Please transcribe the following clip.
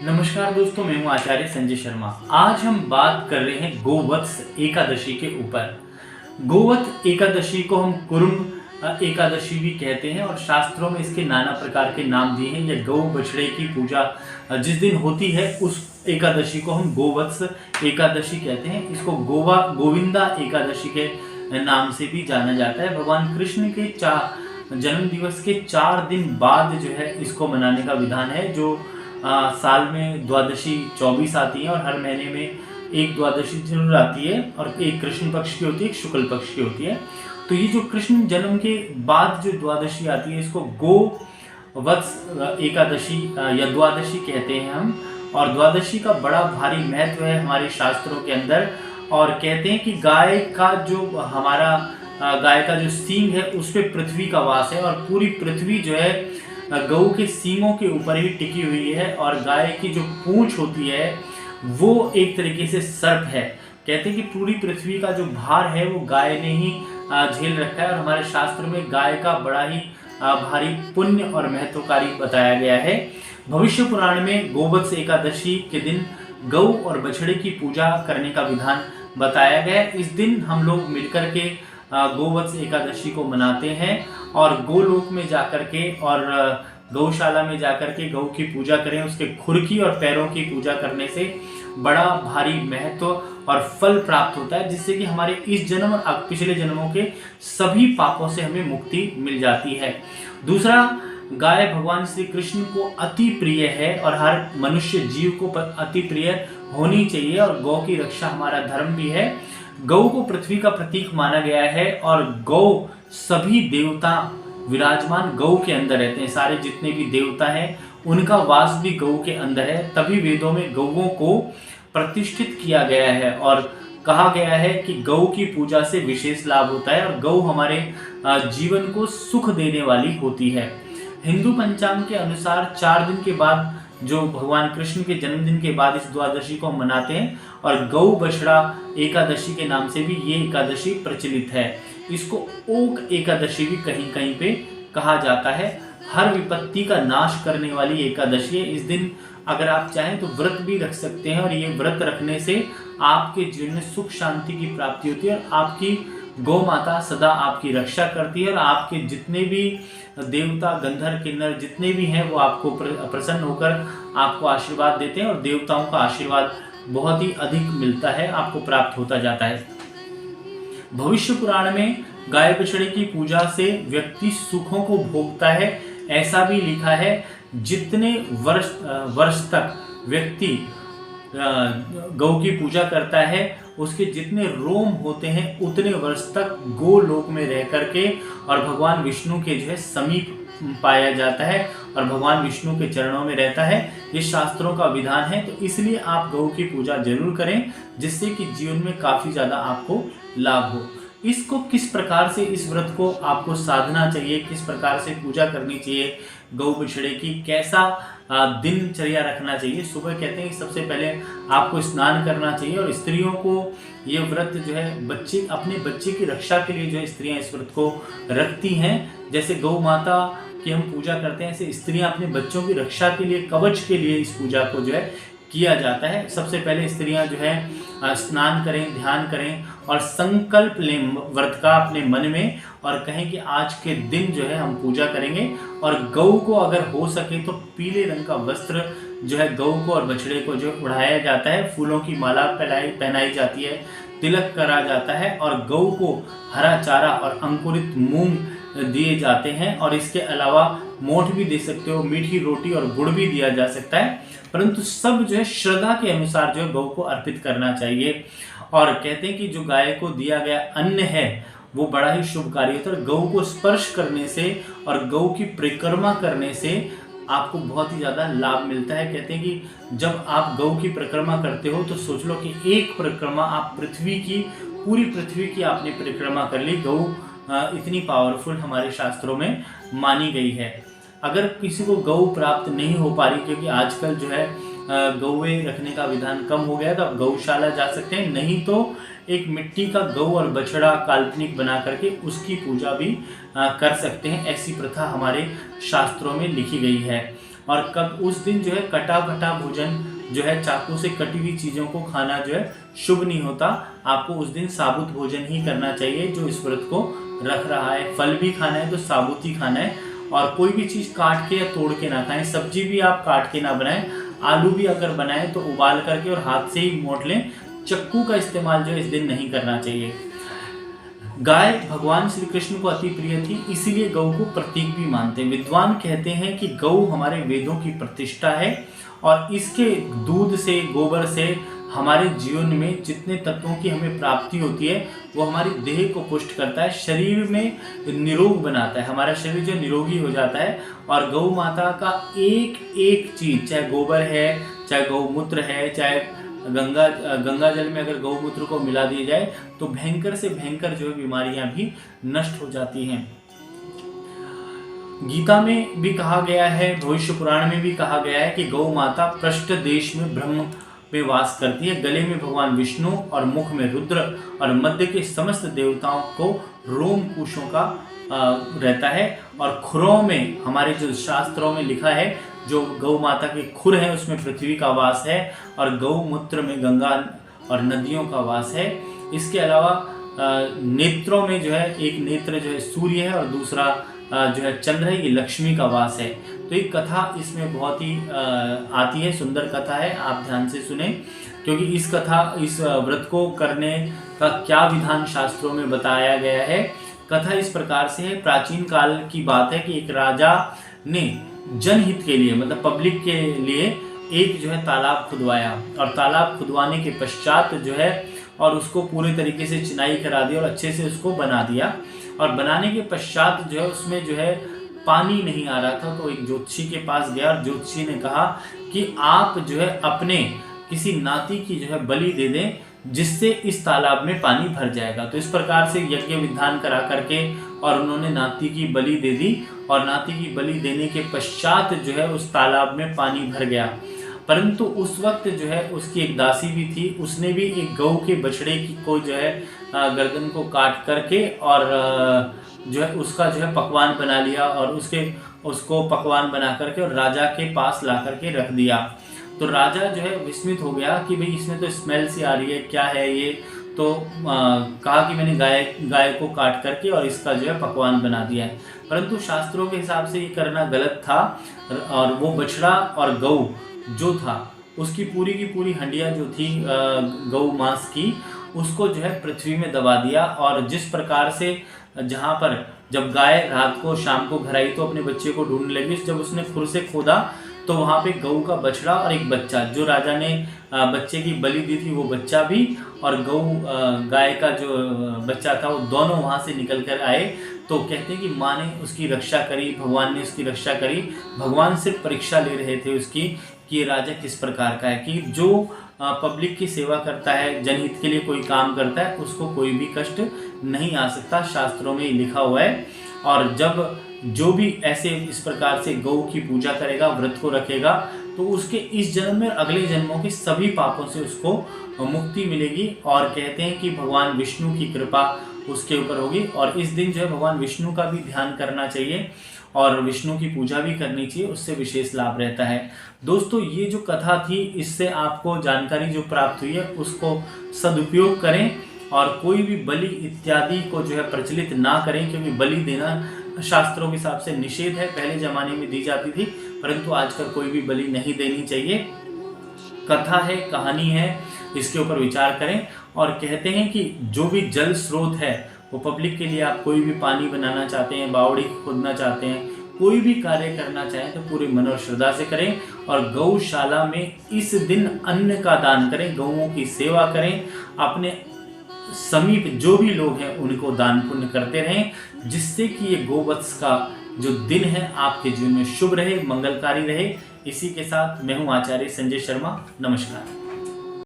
नमस्कार दोस्तों, मैं हूं आचार्य संजय शर्मा। आज हम बात कर रहे हैं गोवत्स एकादशी के ऊपर। गोवत्स एकादशी को हम कुरुम एकादशी भी कहते हैं और शास्त्रों में इसके नाना प्रकार के नाम दिए हैं। यह गौ बछड़े की पूजा जिस दिन होती है उस एकादशी को हम गोवत्स एकादशी कहते हैं। इसको गोविंदा एकादशी के नाम से भी जाना जाता है। भगवान कृष्ण के जन्म दिवस के 4 दिन बाद जो है इसको मनाने का विधान है। जो साल में द्वादशी 24 आती है और हर महीने में एक द्वादशी जरूर आती है और एक कृष्ण पक्ष की होती है, एक शुक्ल पक्ष की होती है। तो ये जो कृष्ण जन्म के बाद जो द्वादशी आती है इसको गोवत्स एकादशी या द्वादशी कहते हैं हम। और द्वादशी का बड़ा भारी महत्व है हमारे शास्त्रों के अंदर। और कहते हैं कि गाय का जो सींग है उस पे पृथ्वी का वास है और पूरी पृथ्वी जो है गऊ के सींगों के ऊपर ही टिकी हुई है। और गाय की जो पूंछ होती है वो एक तरीके से सर्प है। कहते हैं कि पूरी पृथ्वी का जो भार है वो गाय ने ही झेल रखा है। और हमारे शास्त्र में गाय का बड़ा ही भारी पुण्य और महत्वकारी बताया गया है। भविष्य पुराण में गोवत्स एकादशी के दिन गऊ और बछड़े की पूजा करने का विधान बताया गया है। इस दिन हम लोग मिलकर के गोवत्स एकादशी को मनाते हैं और गोलोक में जाकर के और गौशाला में जाकर के गौ की पूजा करें। उसके खुर की और पैरों की पूजा करने से बड़ा भारी महत्व और फल प्राप्त होता है, जिससे कि हमारे इस जन्म और पिछले जन्मों के सभी पापों से हमें मुक्ति मिल जाती है। दूसरा, गाय भगवान श्री कृष्ण को अति प्रिय है और हर मनुष्य जीव को अति प्रिय होनी चाहिए और गौ की रक्षा हमारा धर्म भी है। गौ को पृथ्वी का प्रतीक माना गया है और गौ सभी देवता विराजमान गौ के अंदर रहते हैं। सारे जितने भी देवता हैं उनका वास भी गौ के अंदर है। तभी वेदों में गौओं को प्रतिष्ठित किया गया है और कहा गया है कि गौ की पूजा से विशेष लाभ होता है और गौ हमारे जीवन को सुख देने वाली होती है। हिंदू पंचांग के अनुसार 4 दिन के बाद जो भगवान कृष्ण के जन्मदिन के बाद इस द्वादशी को मनाते हैं और गौ बछड़ा एकादशी के नाम से भी ये एकादशी प्रचलित है। इसको ओक एकादशी भी कहीं कहीं पे कहा जाता है। हर विपत्ति का नाश करने वाली एकादशी है। इस दिन अगर आप चाहें तो व्रत भी रख सकते हैं और ये व्रत रखने से आपके जीवन में सुख शांति की प्राप्ति होती है और आपकी गौ माता सदा आपकी रक्षा करती है और आपके जितने भी देवता गंधर्व किन्नर जितने भी हैं वो आपको प्रसन्न होकर आपको आशीर्वाद देते हैं और देवताओं का आशीर्वाद बहुत ही अधिक मिलता है, आपको प्राप्त होता जाता है। भविष्य पुराण में गाय बछड़े की पूजा से व्यक्ति सुखों को भोगता है। ऐसा भी लिखा है जितने वर्ष तक व्यक्ति गौ की पूजा करता है उसके जितने रोम होते हैं उतने वर्ष तक गोलोक में रह करके और भगवान विष्णु के जो है समीप पाया जाता है और भगवान विष्णु के चरणों में रहता है। ये शास्त्रों का विधान है। तो इसलिए आप गौ की पूजा जरूर करें जिससे कि जीवन में काफ़ी ज़्यादा आपको लाभ हो। इसको किस प्रकार से इस व्रत को आपको साधना चाहिए, किस प्रकार से पूजा करनी चाहिए गौ बछड़े की, कैसा दिनचर्या रखना चाहिए। सुबह कहते हैं कि सबसे पहले आपको स्नान करना चाहिए और स्त्रियों को ये व्रत जो है अपने बच्चे की रक्षा के लिए जो है स्त्रियां इस व्रत को रखती हैं। जैसे गौ माता की हम पूजा करते हैं ऐसे स्त्रियां अपने बच्चों की रक्षा के लिए कवच के लिए इस पूजा को जो है किया जाता है। सबसे पहले स्त्रियां जो है स्नान करें, ध्यान करें और संकल्प लें व्रत का अपने मन में और कहें कि आज के दिन जो है हम पूजा करेंगे। और गौ को अगर हो सके तो पीले रंग का वस्त्र जो है गौ को और बछड़े को जो उड़ाया जाता है, फूलों की माला पहनाई जाती है, तिलक करा जाता है और गौ को हरा चारा और अंकुरित मूंग दिए जाते हैं। और इसके अलावा मोठ भी दे सकते हो, मीठी रोटी और गुड़ भी दिया जा सकता है, परंतु सब जो है श्रद्धा के अनुसार जो है गौ को अर्पित करना चाहिए। और कहते हैं कि जो गाय को दिया गया अन्न है वो बड़ा ही शुभकारी होता है। गौ को स्पर्श करने से और गौ की परिक्रमा करने से आपको बहुत ही ज़्यादा लाभ मिलता है। कहते हैं कि जब आप गौ की परिक्रमा करते हो तो सोच लो कि एक परिक्रमा आप पूरी पृथ्वी की आपने परिक्रमा कर ली। गौ इतनी पावरफुल हमारे शास्त्रों में मानी गई है। अगर किसी को गौ प्राप्त नहीं हो पा रही, क्योंकि आजकल जो है गौएं रखने का विधान कम हो गया, तो आप गौशाला जा सकते हैं। नहीं तो एक मिट्टी का गौ और बछड़ा काल्पनिक बना करके उसकी पूजा भी कर सकते हैं। ऐसी प्रथा हमारे शास्त्रों में लिखी गई है। और कब उस दिन जो है कटा कटा भोजन जो है, चाकू से कटी हुई चीज़ों को खाना जो है शुभ नहीं होता। आपको उस दिन साबुत भोजन ही करना चाहिए जो इस व्रत को रख रहा है। फल भी खाना है तो साबुत ही खाना है, और कोई भी चीज़ काट के या तोड़ के ना खाएं। सब्जी भी आप काट के ना बनाएं, आलू भी अगर बनाएं तो उबाल करके और हाथ से ही मोड़ लें। चक्कू का इस्तेमाल जो है इस दिन नहीं करना चाहिए। गाय भगवान श्री कृष्ण को अति प्रिय थी, इसीलिए गौ को प्रतीक भी मानते हैं। विद्वान कहते हैं कि गौ हमारे वेदों की प्रतिष्ठा है और इसके दूध से, गोबर से हमारे जीवन में जितने तत्वों की हमें प्राप्ति होती है वो हमारी देह को पुष्ट करता है, शरीर में निरोग बनाता है, हमारा शरीर जो निरोगी हो जाता है। और गौ माता का एक एक चीज, चाहे गोबर है, चाहे गौमूत्र है, चाहे गंगा जल में अगर गौमूत्र को मिला दिया जाए तो भयंकर से भयंकर जो है बीमारियां भी नष्ट हो जाती हैं। गीता में भी कहा गया है, भविष्य पुराण में भी कहा गया है कि गौ माता पृष्ठ देश में ब्रह्म में वास करती है। गले में भगवान विष्णु और मुख में रुद्र और मध्य के समस्त देवताओं को रोम कुशों का रहता है। और खुरों में, हमारे जो शास्त्रों में लिखा है, जो गौ माता के खुर है उसमें पृथ्वी का वास है और गौमूत्र में गंगा और नदियों का वास है। इसके अलावा नेत्रों में जो है, एक नेत्र जो है सूर्य है और दूसरा जो है चंद्र है, ये लक्ष्मी का वास है। तो एक कथा इसमें बहुत ही आती है, सुंदर कथा है, आप ध्यान से सुने, क्योंकि इस व्रत को करने का क्या विधान शास्त्रों में बताया गया है। कथा इस प्रकार से है। प्राचीन काल की बात है कि एक राजा ने जनहित के लिए, मतलब पब्लिक के लिए एक जो है तालाब खुदवाया, और तालाब खुदवाने के पश्चात जो है और उसको पूरे तरीके से चिनाई करा दी और अच्छे से उसको बना दिया। और बनाने के पश्चात जो है उसमें जो है पानी नहीं आ रहा था, तो एक ज्योतिषी के पास गया और ज्योतिषी ने कहा कि आप जो है अपने किसी नाती की जो है बलि दे दें, जिससे इस तालाब में पानी भर जाएगा। तो इस प्रकार से यज्ञ विधान करा करके और उन्होंने नाती की बलि दे दी, और नाती की बलि देने के पश्चात जो है उस तालाब में पानी भर गया। परंतु उस वक्त जो है उसकी एक दासी भी थी, उसने भी एक गऊ के बछड़े को जो है गर्दन को काट करके और जो है उसका जो है पकवान बना लिया और उसको पकवान बना करके और राजा के पास ला करके रख दिया। तो राजा जो है विस्मित हो गया कि भाई इसमें तो स्मेल सी आ रही है, क्या है ये। तो कहा कि मैंने गाय को काट करके और इसका जो है पकवान बना दिया है। परंतु शास्त्रों के हिसाब से ये करना गलत था, और वो बछड़ा और गऊ जो था उसकी पूरी की पूरी हंडिया जो थी गऊ मांस की, उसको जो है पृथ्वी में दबा दिया। और जिस प्रकार से जहाँ पर जब गाय रात को शाम को घर आई तो अपने बच्चे को ढूंढने लगी, जब उसने खुर से खोदा तो वहाँ पे गऊ का बछड़ा और एक बच्चा, जो राजा ने बच्चे की बलि दी थी वो बच्चा भी, और गाय का जो बच्चा था वो दोनों वहाँ से निकल कर आए। तो कहते हैं कि माँ ने उसकी रक्षा करी, भगवान ने उसकी रक्षा करी। भगवान सिर्फ परीक्षा ले रहे थे उसकी कि ये राजा किस प्रकार का है, कि जो पब्लिक की सेवा करता है, जनहित के लिए कोई काम करता है, उसको कोई भी कष्ट नहीं आ सकता, शास्त्रों में लिखा हुआ है। और जब जो भी ऐसे इस प्रकार से गौ की पूजा करेगा, व्रत को रखेगा, तो उसके इस जन्म में अगले जन्मों के सभी पापों से उसको मुक्ति मिलेगी। और कहते हैं कि भगवान विष्णु की कृपा उसके ऊपर होगी। और इस दिन जो है भगवान विष्णु का भी ध्यान करना चाहिए और विष्णु की पूजा भी करनी चाहिए, उससे विशेष लाभ रहता है। दोस्तों, ये जो कथा थी, इससे आपको जानकारी जो प्राप्त हुई है उसको सदुपयोग करें और कोई भी बलि इत्यादि को जो है प्रचलित ना करें, क्योंकि बलि देना शास्त्रों के हिसाब से निषेध है। पहले जमाने में दी जाती थी, परंतु आजकल कोई भी बलि नहीं देनी चाहिए। कथा है, कहानी है, इसके ऊपर विचार करें। और कहते हैं कि जो भी जल स्रोत है वो पब्लिक के लिए, आप कोई भी पानी बनाना चाहते हैं, बावड़ी खोदना चाहते हैं, कोई भी कार्य करना चाहें तो पूरे मन और श्रद्धा से करें। और गौशाला में इस दिन अन्न का दान करें, गौओं की सेवा करें, अपने समीप जो भी लोग हैं उनको दान पुण्य करते रहें, जिससे कि ये गोवत्स का जो दिन है आपके जीवन में शुभ रहे, मंगलकारी रहे। इसी के साथ मैं हूँ आचार्य संजय शर्मा। नमस्कार।